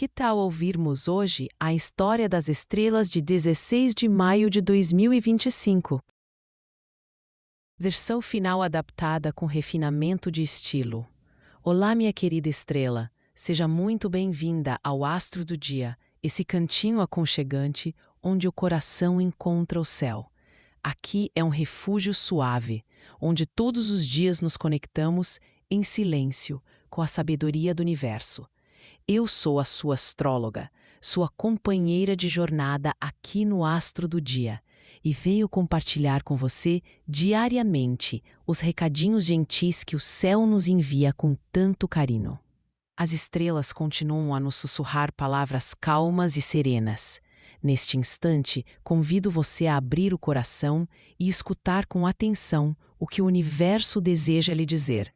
Que tal ouvirmos hoje a história das estrelas de 16 de maio de 2025? Versão final adaptada com refinamento de estilo. Olá, minha querida estrela. Seja muito bem-vinda ao Astro do Dia, esse cantinho aconchegante onde o coração encontra o céu. Aqui é um refúgio suave, onde todos os dias nos conectamos em silêncio com a sabedoria do universo. Eu sou a sua astróloga, sua companheira de jornada aqui no Astro do Dia, e venho compartilhar com você diariamente os recadinhos gentis que o céu nos envia com tanto carinho. As estrelas continuam a nos sussurrar palavras calmas e serenas. Neste instante, convido você a abrir o coração e escutar com atenção o que o universo deseja lhe dizer.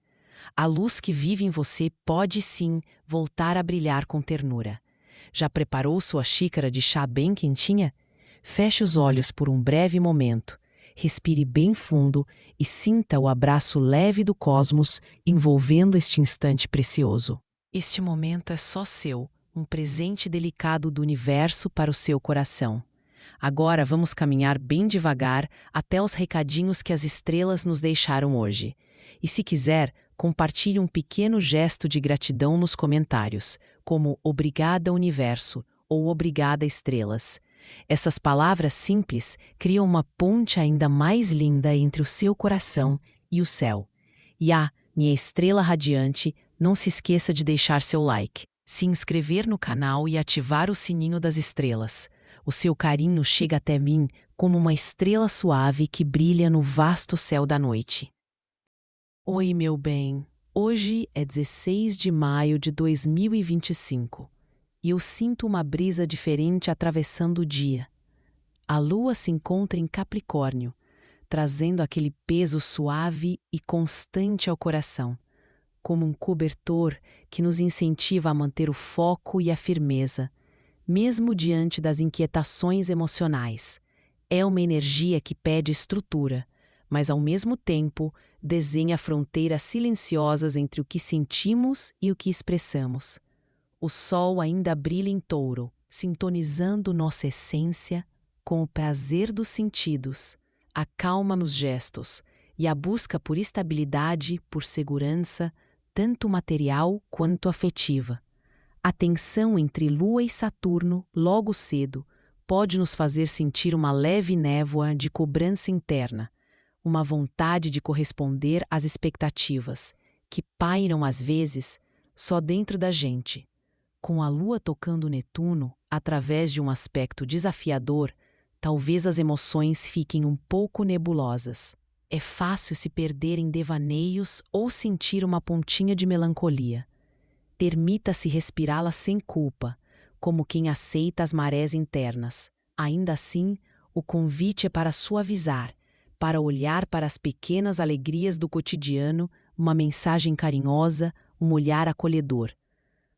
A luz que vive em você pode sim voltar a brilhar com ternura. Já preparou sua xícara de chá bem quentinha? Feche os olhos por um breve momento, respire bem fundo e sinta o abraço leve do cosmos envolvendo este instante precioso. Este momento é só seu, um presente delicado do universo para o seu coração. Agora vamos caminhar bem devagar até os recadinhos que as estrelas nos deixaram hoje. E se quiser, compartilhe um pequeno gesto de gratidão nos comentários, como "Obrigada, Universo" ou "Obrigada, Estrelas". Essas palavras simples criam uma ponte ainda mais linda entre o seu coração e o céu. E minha estrela radiante, não se esqueça de deixar seu like, se inscrever no canal e ativar o sininho das estrelas. O seu carinho chega até mim como uma estrela suave que brilha no vasto céu da noite. Oi, meu bem. Hoje é 16 de maio de 2025 e eu sinto uma brisa diferente atravessando o dia. A lua se encontra em Capricórnio, trazendo aquele peso suave e constante ao coração, como um cobertor que nos incentiva a manter o foco e a firmeza, mesmo diante das inquietações emocionais. É uma energia que pede estrutura, mas ao mesmo tempo desenha fronteiras silenciosas entre o que sentimos e o que expressamos. O sol ainda brilha em Touro, sintonizando nossa essência com o prazer dos sentidos, a calma nos gestos e a busca por estabilidade, por segurança, tanto material quanto afetiva. A tensão entre Lua e Saturno, logo cedo, pode nos fazer sentir uma leve névoa de cobrança interna, uma vontade de corresponder às expectativas, que pairam às vezes só dentro da gente. Com a Lua tocando Netuno, através de um aspecto desafiador, talvez as emoções fiquem um pouco nebulosas. É fácil se perder em devaneios ou sentir uma pontinha de melancolia. Permita-se respirá-la sem culpa, como quem aceita as marés internas. Ainda assim, o convite é para suavizar, para olhar para as pequenas alegrias do cotidiano, uma mensagem carinhosa, um olhar acolhedor.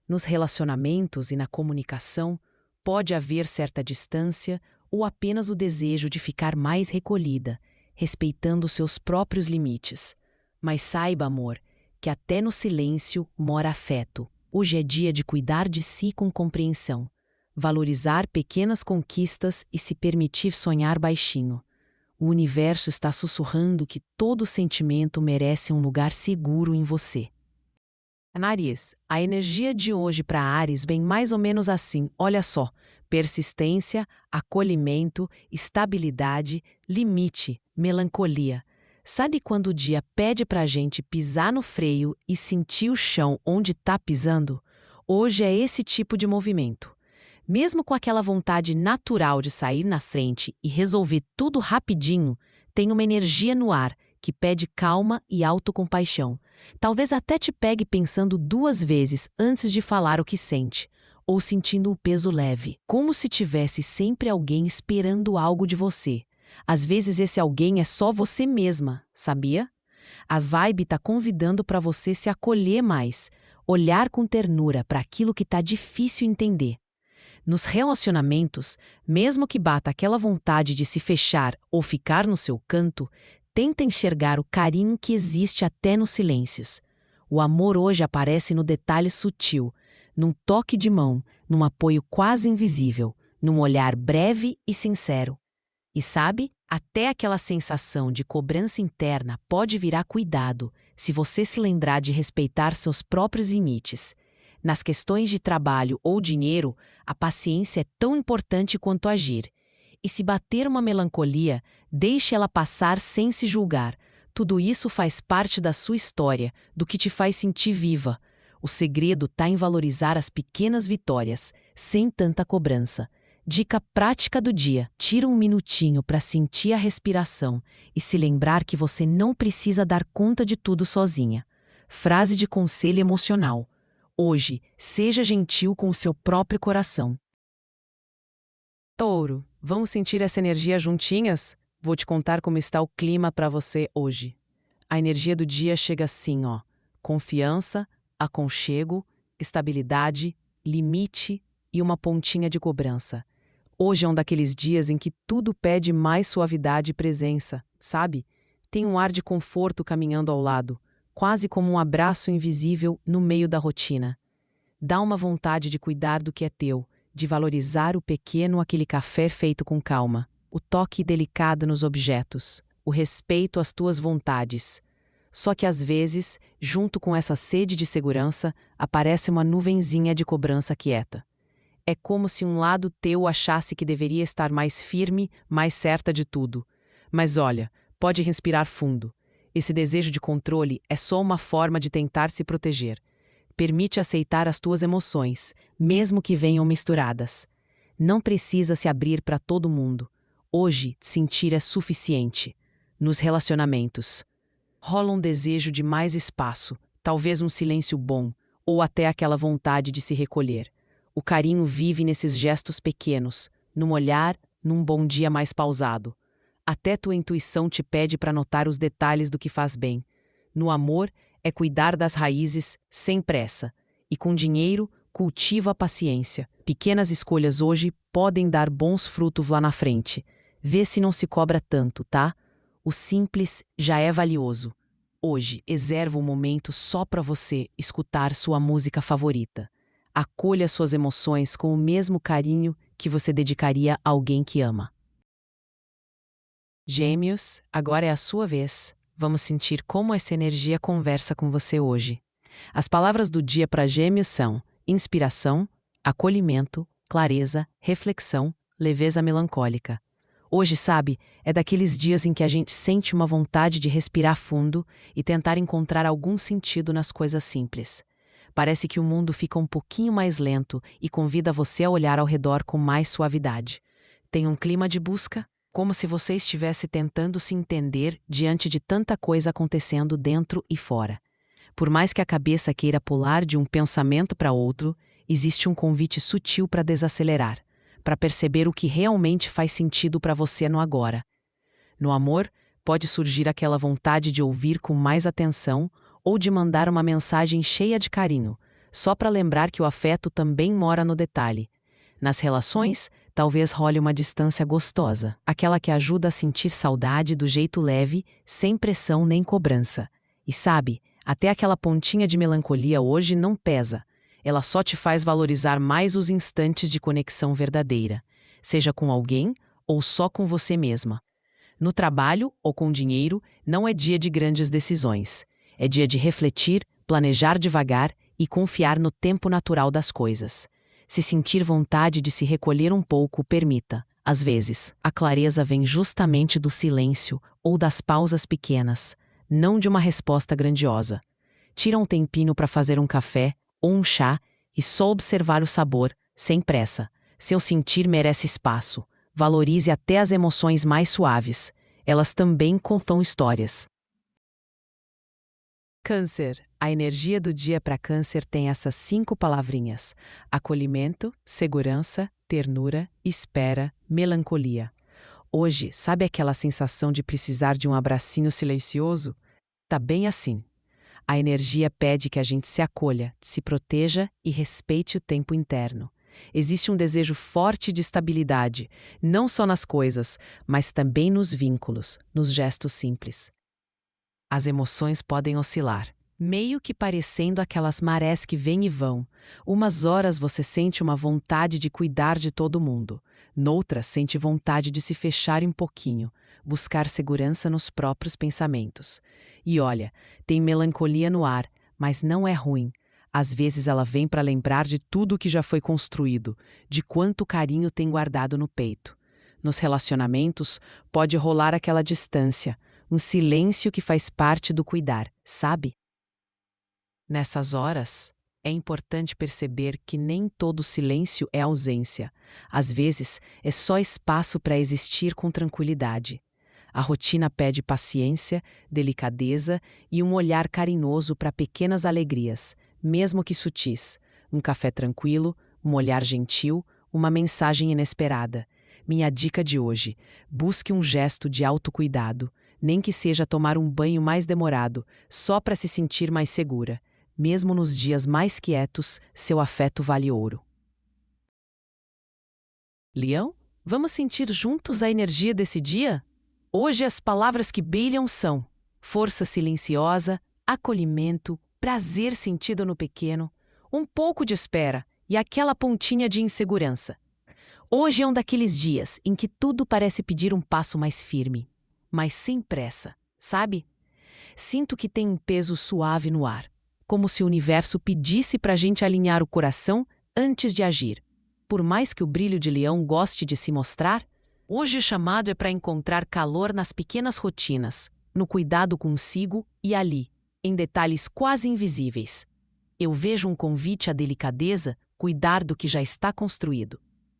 Nos relacionamentos e na comunicação, pode haver certa distância ou apenas o desejo de ficar mais recolhida, respeitando seus próprios limites. Mas saiba, amor, que até no silêncio mora afeto. Hoje é dia de cuidar de si com compreensão, valorizar pequenas conquistas e se permitir sonhar baixinho. O universo está sussurrando que todo sentimento merece um lugar seguro em você. Áries, a energia de hoje para Áries vem mais ou menos assim, olha só: persistência, acolhimento, estabilidade, limite, melancolia. Sabe quando o dia pede para a gente pisar no freio e sentir o chão onde está pisando? Hoje é esse tipo de movimento. Mesmo com aquela vontade natural de sair na frente e resolver tudo rapidinho, tem uma energia no ar que pede calma e autocompaixão. Talvez até te pegue pensando 2 vezes antes de falar o que sente, ou sentindo um peso leve, como se tivesse sempre alguém esperando algo de você. Às vezes esse alguém é só você mesma, sabia? A vibe está convidando para você se acolher mais, olhar com ternura para aquilo que está difícil entender. Nos relacionamentos, mesmo que bata aquela vontade de se fechar ou ficar no seu canto, tenta enxergar o carinho que existe até nos silêncios. O amor hoje aparece no detalhe sutil, num toque de mão, num apoio quase invisível, num olhar breve e sincero. E sabe, até aquela sensação de cobrança interna pode virar cuidado se você se lembrar de respeitar seus próprios limites. Nas questões de trabalho ou dinheiro, a paciência é tão importante quanto agir. E se bater uma melancolia, deixe ela passar sem se julgar. Tudo isso faz parte da sua história, do que te faz sentir viva. O segredo está em valorizar as pequenas vitórias, sem tanta cobrança. Dica prática do dia: tira um minutinho para sentir a respiração e se lembrar que você não precisa dar conta de tudo sozinha. Frase de conselho emocional: hoje, seja gentil com o seu próprio coração. Touro, vamos sentir essa energia juntinhas? Vou te contar como está o clima para você hoje. A energia do dia chega assim, ó: confiança, aconchego, estabilidade, limite e uma pontinha de cobrança. Hoje é um daqueles dias em que tudo pede mais suavidade e presença, sabe? Tem um ar de conforto caminhando ao lado, quase como um abraço invisível no meio da rotina. Dá uma vontade de cuidar do que é teu, de valorizar o pequeno, aquele café feito com calma, o toque delicado nos objetos, o respeito às tuas vontades. Só que às vezes, junto com essa sede de segurança, aparece uma nuvenzinha de cobrança quieta. É como se um lado teu achasse que deveria estar mais firme, mais certa de tudo. Mas olha, pode respirar fundo. Esse desejo de controle é só uma forma de tentar se proteger. Permite aceitar as tuas emoções, mesmo que venham misturadas. Não precisa se abrir para todo mundo. Hoje, sentir é suficiente. Nos relacionamentos, rola um desejo de mais espaço, talvez um silêncio bom, ou até aquela vontade de se recolher. O carinho vive nesses gestos pequenos, num olhar, num bom dia mais pausado. Até tua intuição te pede para notar os detalhes do que faz bem. No amor, é cuidar das raízes sem pressa. E com dinheiro, cultiva a paciência. Pequenas escolhas hoje podem dar bons frutos lá na frente. Vê se não se cobra tanto, tá? O simples já é valioso. Hoje, reserva um momento só para você escutar sua música favorita. Acolha suas emoções com o mesmo carinho que você dedicaria a alguém que ama. Gêmeos, agora é a sua vez. Vamos sentir como essa energia conversa com você hoje. As palavras do dia para Gêmeos são inspiração, acolhimento, clareza, reflexão, leveza melancólica. Hoje, sabe, é daqueles dias em que a gente sente uma vontade de respirar fundo e tentar encontrar algum sentido nas coisas simples. Parece que o mundo fica um pouquinho mais lento e convida você a olhar ao redor com mais suavidade. Tem um clima de busca, como se você estivesse tentando se entender diante de tanta coisa acontecendo dentro e fora. Por mais que a cabeça queira pular de um pensamento para outro, existe um convite sutil para desacelerar, para perceber o que realmente faz sentido para você no agora. No amor, pode surgir aquela vontade de ouvir com mais atenção ou de mandar uma mensagem cheia de carinho, só para lembrar que o afeto também mora no detalhe. Nas relações, talvez role uma distância gostosa, aquela que ajuda a sentir saudade do jeito leve, sem pressão nem cobrança. E sabe, até aquela pontinha de melancolia hoje não pesa. Ela só te faz valorizar mais os instantes de conexão verdadeira, seja com alguém ou só com você mesma. No trabalho ou com dinheiro, não é dia de grandes decisões. É dia de refletir, planejar devagar e confiar no tempo natural das coisas. Se sentir vontade de se recolher um pouco, permita. Às vezes, a clareza vem justamente do silêncio ou das pausas pequenas, não de uma resposta grandiosa. Tira um tempinho para fazer um café ou um chá e só observar o sabor, sem pressa. Seu sentir merece espaço. Valorize até as emoções mais suaves. Elas também contam histórias. Câncer. A energia do dia para Câncer tem essas 5 palavrinhas: acolhimento, segurança, ternura, espera, melancolia. Hoje, sabe aquela sensação de precisar de um abracinho silencioso? Tá bem assim. A energia pede que a gente se acolha, se proteja e respeite o tempo interno. Existe um desejo forte de estabilidade, não só nas coisas, mas também nos vínculos, nos gestos simples. As emoções podem oscilar. meio que parecendo aquelas marés que vêm e vão. Umas horas você sente uma vontade de cuidar de todo mundo, noutras sente vontade de se fechar um pouquinho, buscar segurança nos próprios pensamentos. E olha, tem melancolia no ar, mas não é ruim. Às vezes ela vem para lembrar de tudo o que já foi construído, de quanto carinho tem guardado no peito. Nos relacionamentos, pode rolar aquela distância, um silêncio que faz parte do cuidar, sabe? Nessas horas, é importante perceber que nem todo silêncio é ausência. Às vezes, é só espaço para existir com tranquilidade. A rotina pede paciência, delicadeza e um olhar carinhoso para pequenas alegrias, mesmo que sutis. Um café tranquilo, um olhar gentil, uma mensagem inesperada. Minha dica de hoje: busque um gesto de autocuidado, nem que seja tomar um banho mais demorado, só para se sentir mais segura. Mesmo nos dias mais quietos, seu afeto vale ouro. Leão, vamos sentir juntos a energia desse dia? Hoje as palavras que brilham são força silenciosa, acolhimento, prazer sentido no pequeno, um pouco de espera e aquela pontinha de insegurança. Hoje é um daqueles dias em que tudo parece pedir um passo mais firme, mas sem pressa, sabe? Sinto que tem um peso suave no ar, como se o universo pedisse para a gente alinhar o coração antes de agir. Por mais que o brilho de leão goste de se mostrar, hoje o chamado é para encontrar calor nas pequenas rotinas, no cuidado consigo e ali, em detalhes quase invisíveis. Eu vejo um convite à delicadeza, cuidar do que já está construído.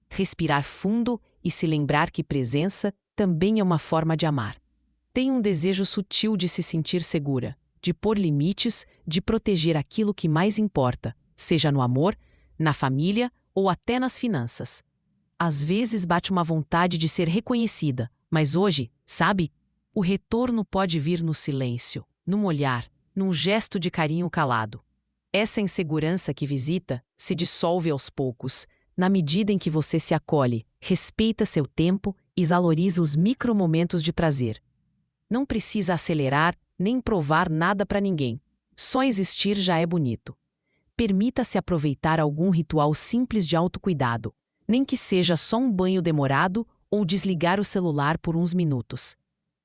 Respirar fundo e se lembrar que presença também é uma forma de amar. Tem um desejo sutil de se sentir segura, de pôr limites, de proteger aquilo que mais importa, seja no amor, na família ou até nas finanças. Às vezes bate uma vontade de ser reconhecida, mas hoje, sabe, o retorno pode vir no silêncio, num olhar, num gesto de carinho calado. Essa insegurança que visita se dissolve aos poucos, na medida em que você se acolhe, respeita seu tempo e valoriza os micromomentos de prazer. Não precisa acelerar nem provar nada para ninguém. Só existir já é bonito. Permita-se aproveitar algum ritual simples de autocuidado, nem que seja só um banho demorado ou desligar o celular por uns minutos.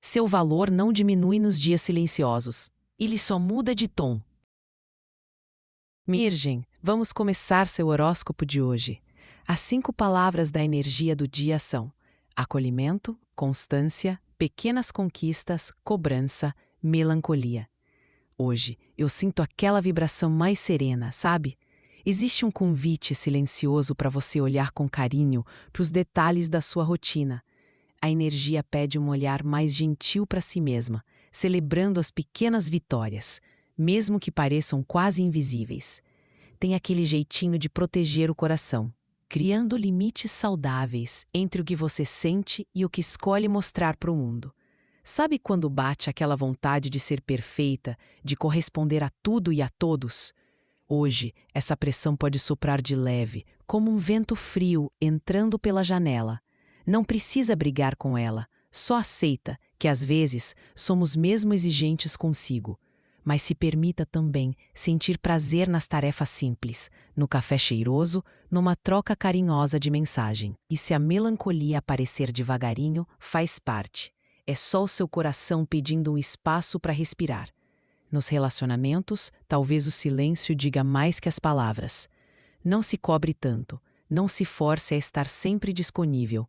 Seu valor não diminui nos dias silenciosos. Ele só muda de tom. Virgem, vamos começar seu horóscopo de hoje. As 5 palavras da energia do dia são acolhimento, constância, pequenas conquistas, cobrança, melancolia. Hoje, eu sinto aquela vibração mais serena, sabe? Existe um convite silencioso para você olhar com carinho para os detalhes da sua rotina. A energia pede um olhar mais gentil para si mesma, celebrando as pequenas vitórias, mesmo que pareçam quase invisíveis. Tem aquele jeitinho de proteger o coração, criando limites saudáveis entre o que você sente e o que escolhe mostrar para o mundo. Sabe quando bate aquela vontade de ser perfeita, de corresponder a tudo e a todos? Hoje, essa pressão pode soprar de leve, como um vento frio entrando pela janela. Não precisa brigar com ela, só aceita que às vezes somos mesmo exigentes consigo. Mas se permita também sentir prazer nas tarefas simples, no café cheiroso, numa troca carinhosa de mensagem. E se a melancolia aparecer devagarinho, faz parte. É só o seu coração pedindo um espaço para respirar. Nos relacionamentos, talvez o silêncio diga mais que as palavras. Não se cobre tanto, não se force a estar sempre disponível.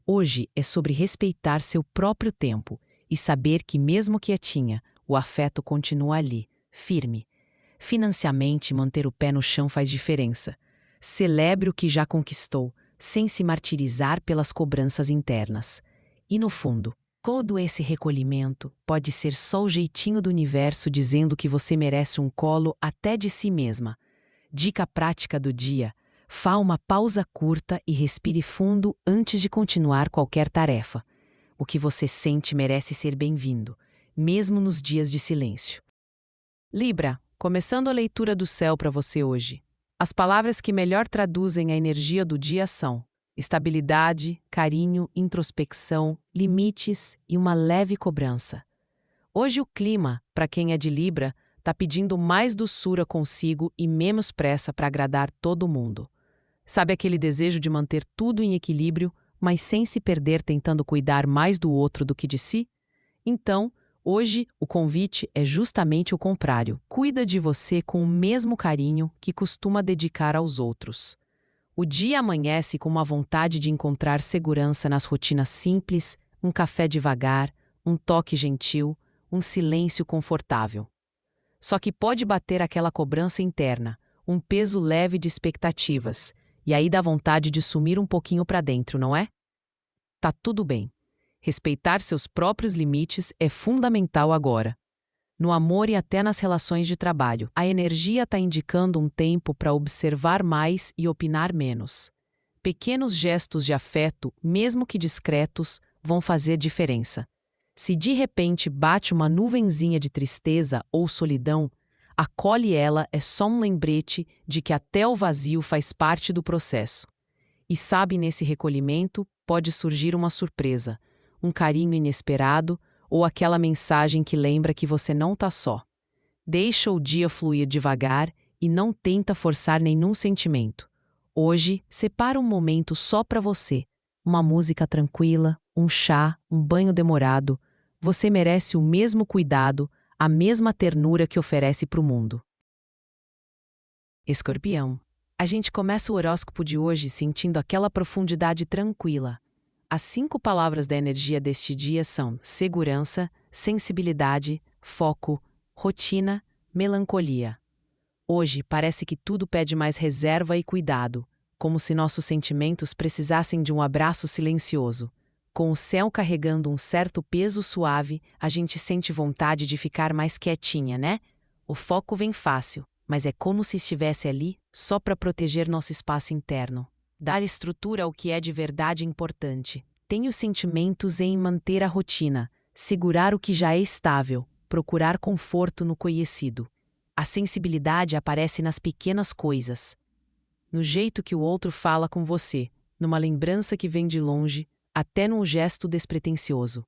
Hoje é sobre respeitar seu próprio tempo e saber que mesmo quietinha, o afeto continua ali, firme. Financeiramente, manter o pé no chão faz diferença. Celebre o que já conquistou, sem se martirizar pelas cobranças internas. E no fundo, todo esse recolhimento pode ser só o jeitinho do universo dizendo que você merece um colo até de si mesma. Dica prática do dia: faça uma pausa curta e respire fundo antes de continuar qualquer tarefa. O que você sente merece ser bem-vindo, mesmo nos dias de silêncio. Libra, começando a leitura do céu para você hoje. As palavras que melhor traduzem a energia do dia são estabilidade, carinho, introspecção, limites e uma leve cobrança. Hoje o clima, para quem é de Libra, tá pedindo mais doçura consigo e menos pressa para agradar todo mundo. Sabe aquele desejo de manter tudo em equilíbrio, mas sem se perder tentando cuidar mais do outro do que de si? Então, hoje o convite é justamente o contrário. Cuida de você com o mesmo carinho que costuma dedicar aos outros. O dia amanhece com uma vontade de encontrar segurança nas rotinas simples, um café devagar, um toque gentil, um silêncio confortável. Só que pode bater aquela cobrança interna, um peso leve de expectativas, e aí dá vontade de sumir um pouquinho para dentro, não é? Tá tudo bem. Respeitar seus próprios limites é fundamental agora. No amor e até nas relações de trabalho, a energia está indicando um tempo para observar mais e opinar menos. Pequenos gestos de afeto, mesmo que discretos, vão fazer diferença. Se de repente bate uma nuvenzinha de tristeza ou solidão, acolhe ela, é só um lembrete de que até o vazio faz parte do processo. E sabe, nesse recolhimento pode surgir uma surpresa, um carinho inesperado ou aquela mensagem que lembra que você não está só. Deixa o dia fluir devagar e não tenta forçar nenhum sentimento. Hoje, separa um momento só para você. Uma música tranquila, um chá, um banho demorado. Você merece o mesmo cuidado, a mesma ternura que oferece para o mundo. Escorpião. A gente começa o horóscopo de hoje sentindo aquela profundidade tranquila. As 5 palavras da energia deste dia são segurança, sensibilidade, foco, rotina, melancolia. Hoje parece que tudo pede mais reserva e cuidado, como se nossos sentimentos precisassem de um abraço silencioso. Com o céu carregando um certo peso suave, a gente sente vontade de ficar mais quietinha, né? O foco vem fácil, mas é como se estivesse ali só para proteger nosso espaço interno. Dar estrutura ao que é de verdade importante. Tenho sentimentos em manter a rotina, segurar o que já é estável, procurar conforto no conhecido. A sensibilidade aparece nas pequenas coisas. No jeito que o outro fala com você, numa lembrança que vem de longe, até num gesto despretensioso.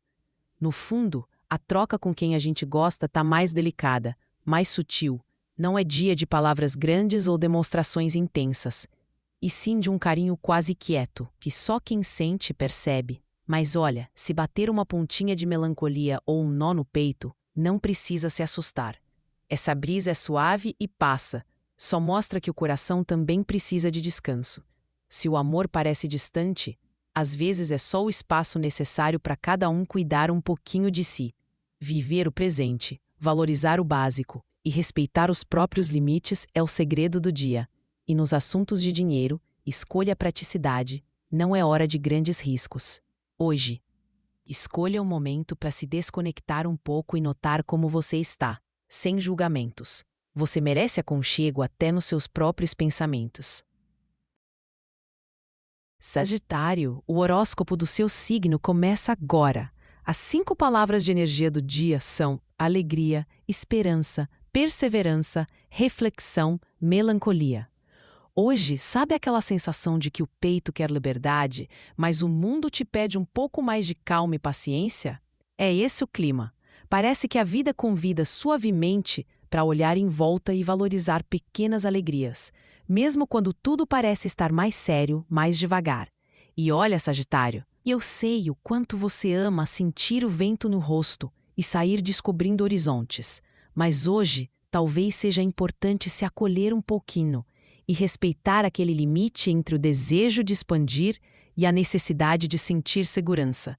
No fundo, a troca com quem a gente gosta está mais delicada, mais sutil. Não é dia de palavras grandes ou demonstrações intensas, e sim de um carinho quase quieto, que só quem sente percebe. Mas olha, se bater uma pontinha de melancolia ou um nó no peito, não precisa se assustar. Essa brisa é suave e passa, só mostra que o coração também precisa de descanso. Se o amor parece distante, às vezes é só o espaço necessário para cada um cuidar um pouquinho de si. Viver o presente, valorizar o básico e respeitar os próprios limites é o segredo do dia. E nos assuntos de dinheiro, escolha a praticidade, não é hora de grandes riscos. Hoje, escolha um momento para se desconectar um pouco e notar como você está, sem julgamentos. Você merece aconchego até nos seus próprios pensamentos. Sagitário, o horóscopo do seu signo começa agora. As 5 palavras de energia do dia são alegria, esperança, perseverança, reflexão, melancolia. Hoje, sabe aquela sensação de que o peito quer liberdade, mas o mundo te pede um pouco mais de calma e paciência? É esse o clima. Parece que a vida convida suavemente para olhar em volta e valorizar pequenas alegrias, mesmo quando tudo parece estar mais sério, mais devagar. E olha, Sagitário, eu sei o quanto você ama sentir o vento no rosto e sair descobrindo horizontes, mas hoje talvez seja importante se acolher um pouquinho e respeitar aquele limite entre o desejo de expandir e a necessidade de sentir segurança.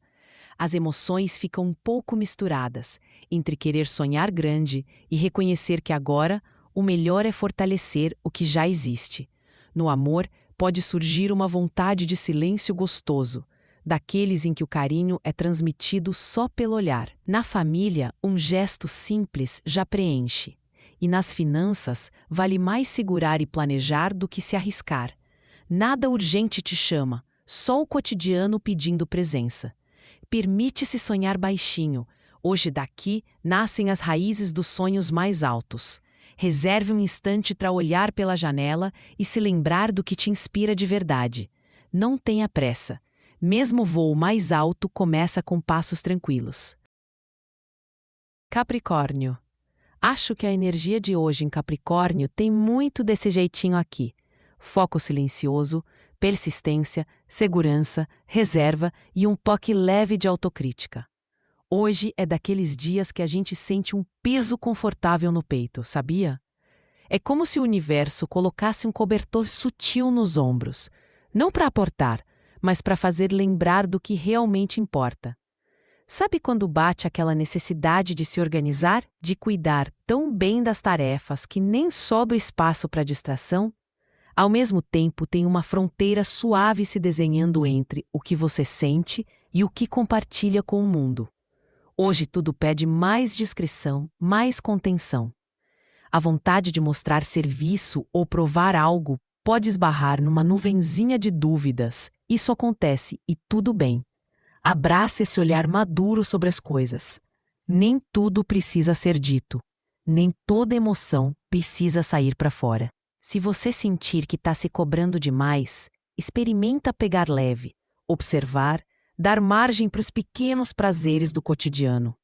As emoções ficam um pouco misturadas entre querer sonhar grande e reconhecer que agora o melhor é fortalecer o que já existe. No amor, pode surgir uma vontade de silêncio gostoso, daqueles em que o carinho é transmitido só pelo olhar. Na família, um gesto simples já preenche. E nas finanças, vale mais segurar e planejar do que se arriscar. Nada urgente te chama, só o cotidiano pedindo presença. Permite-se sonhar baixinho. Hoje daqui nascem as raízes dos sonhos mais altos. Reserve um instante para olhar pela janela e se lembrar do que te inspira de verdade. Não tenha pressa. Mesmo o voo mais alto começa com passos tranquilos. Capricórnio. Acho que a energia de hoje em Capricórnio tem muito desse jeitinho aqui. Foco silencioso, persistência, segurança, reserva e um toque leve de autocrítica. Hoje é daqueles dias que a gente sente um peso confortável no peito, sabia? É como se o universo colocasse um cobertor sutil nos ombros, não para aportar, mas para fazer lembrar do que realmente importa. Sabe quando bate aquela necessidade de se organizar, de cuidar tão bem das tarefas que nem sobra espaço para distração? Ao mesmo tempo, tem uma fronteira suave se desenhando entre o que você sente e o que compartilha com o mundo. Hoje tudo pede mais discrição, mais contenção. A vontade de mostrar serviço ou provar algo pode esbarrar numa nuvenzinha de dúvidas. Isso acontece e tudo bem. Abraça esse olhar maduro sobre as coisas. Nem tudo precisa ser dito. Nem toda emoção precisa sair para fora. Se você sentir que está se cobrando demais, experimenta pegar leve, observar, dar margem para os pequenos prazeres do cotidiano.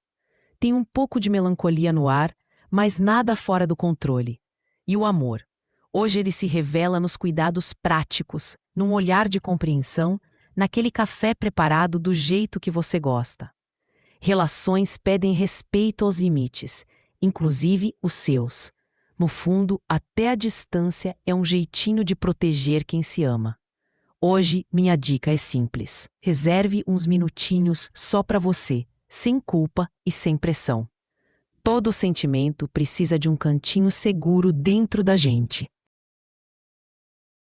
Tem um pouco de melancolia no ar, mas nada fora do controle. E o amor? Hoje ele se revela nos cuidados práticos, num olhar de compreensão, naquele café preparado do jeito que você gosta. Relações pedem respeito aos limites, inclusive os seus. No fundo, até a distância é um jeitinho de proteger quem se ama. Hoje, minha dica é simples. Reserve uns minutinhos só para você, sem culpa e sem pressão. Todo sentimento precisa de um cantinho seguro dentro da gente.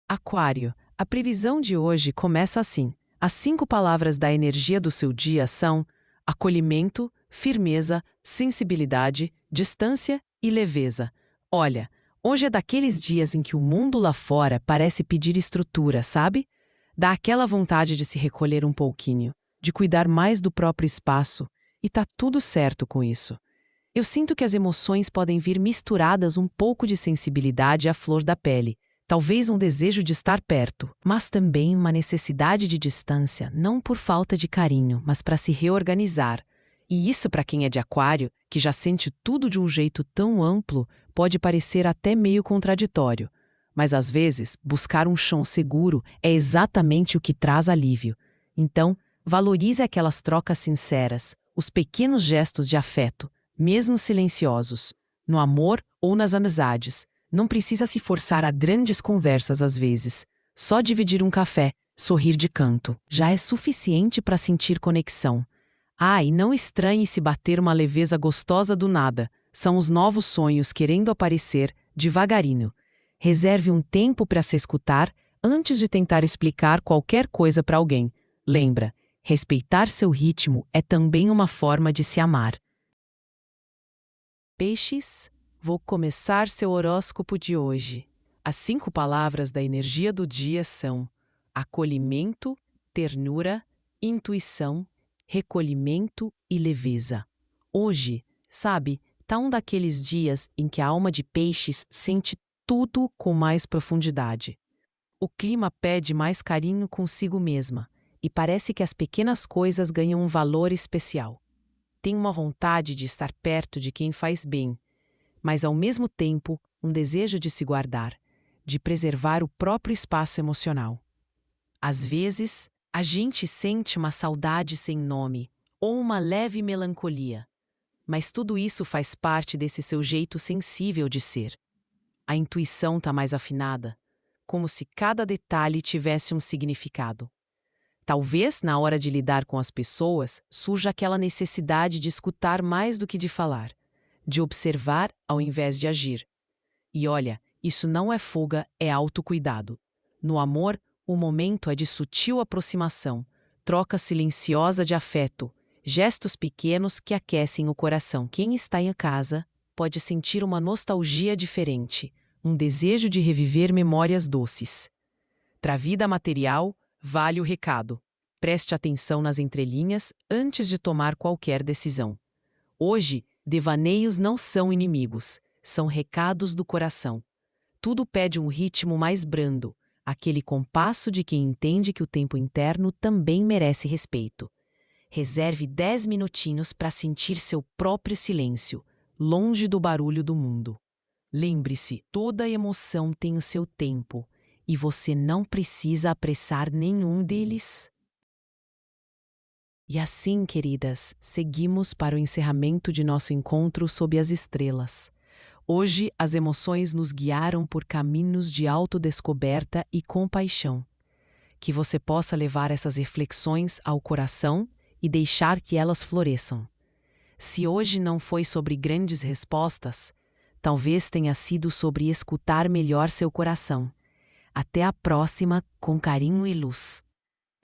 Aquário, a previsão de hoje começa assim. As 5 palavras da energia do seu dia são acolhimento, firmeza, sensibilidade, distância e leveza. Olha, hoje é daqueles dias em que o mundo lá fora parece pedir estrutura, sabe? Dá aquela vontade de se recolher um pouquinho, de cuidar mais do próprio espaço, e tá tudo certo com isso. Eu sinto que as emoções podem vir misturadas um pouco de sensibilidade à flor da pele, talvez um desejo de estar perto, mas também uma necessidade de distância, não por falta de carinho, mas para se reorganizar. E isso para quem é de Aquário, que já sente tudo de um jeito tão amplo, pode parecer até meio contraditório. Mas às vezes, buscar um chão seguro é exatamente o que traz alívio. Então, valorize aquelas trocas sinceras, os pequenos gestos de afeto, mesmo silenciosos, no amor ou nas amizades. Não precisa se forçar a grandes conversas às vezes. Só dividir um café, sorrir de canto, já é suficiente para sentir conexão. Ah, e não estranhe se bater uma leveza gostosa do nada. São os novos sonhos querendo aparecer, devagarinho. Reserve um tempo para se escutar antes de tentar explicar qualquer coisa para alguém. Lembra, respeitar seu ritmo é também uma forma de se amar. Peixes, vou começar seu horóscopo de hoje. As 5 palavras da energia do dia são acolhimento, ternura, intuição, recolhimento e leveza. Hoje, sabe, tá um daqueles dias em que a alma de Peixes sente tudo com mais profundidade. O clima pede mais carinho consigo mesma, e parece que as pequenas coisas ganham um valor especial. Tem uma vontade de estar perto de quem faz bem, mas ao mesmo tempo um desejo de se guardar, de preservar o próprio espaço emocional. Às vezes, a gente sente uma saudade sem nome ou uma leve melancolia, mas tudo isso faz parte desse seu jeito sensível de ser. A intuição está mais afinada, como se cada detalhe tivesse um significado. Talvez, na hora de lidar com as pessoas, surja aquela necessidade de escutar mais do que de falar, de observar ao invés de agir. E olha, isso não é fuga, é autocuidado. No amor, o momento é de sutil aproximação, troca silenciosa de afeto, gestos pequenos que aquecem o coração. Quem está em casa pode sentir uma nostalgia diferente, um desejo de reviver memórias doces. Para a vida material, vale o recado. Preste atenção nas entrelinhas antes de tomar qualquer decisão. Hoje, devaneios não são inimigos, são recados do coração. Tudo pede um ritmo mais brando, aquele compasso de quem entende que o tempo interno também merece respeito. Reserve 10 minutinhos para sentir seu próprio silêncio. longe do barulho do mundo. Lembre-se, toda emoção tem o seu tempo e você não precisa apressar nenhum deles. E assim, queridas, seguimos para o encerramento de nosso encontro sob as estrelas. Hoje, as emoções nos guiaram por caminhos de autodescoberta e compaixão. Que você possa levar essas reflexões ao coração e deixar que elas floresçam. Se hoje não foi sobre grandes respostas, talvez tenha sido sobre escutar melhor seu coração. Até a próxima, com carinho e luz.